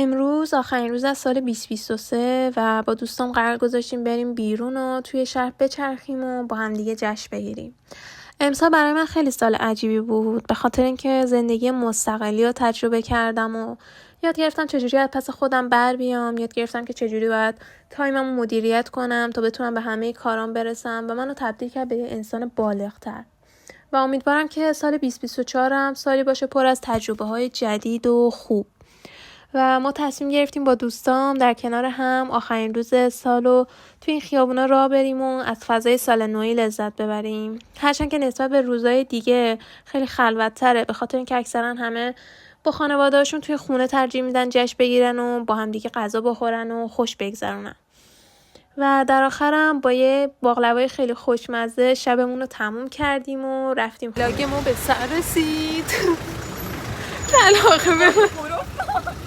امروز آخرین روز از سال 2023 و با دوستام قرار گذاشتیم بریم بیرون و توی شهر بچرخیم و با هم دیگه جشن بگیریم. امسال برای من خیلی سال عجیبی بود به خاطر اینکه زندگی مستقلی رو تجربه کردم و یاد گرفتم چجوری از پس خودم بر بیام، یاد گرفتم که چجوری باید تایممو مدیریت کنم تا بتونم به همه کارام برسم و منو تبدیل کرد به انسان بالغ‌تر. و امیدوارم که سال 2024 هم سالی باشه پر از تجربه‌های جدید و خوب. و ما تصمیم گرفتیم با دوستام در کنار هم آخرین روز سالو توی این خیابونا راه بریم و از فضای سال نوئی لذت ببریم. هرچند که نسبت به روزهای دیگه خیلی خلوت‌تره به خاطر اینکه اکثرا همه با خانواده‌هاشون توی خونه ترجیح میدن جشن بگیرن و با هم دیگه غذا بخورن و خوش بگذرونن. و در آخرم با یه باقلوای خیلی خوشمزه شبمون رو تموم کردیم و رفتیم. لاگ ما به سر رسید. کلاقه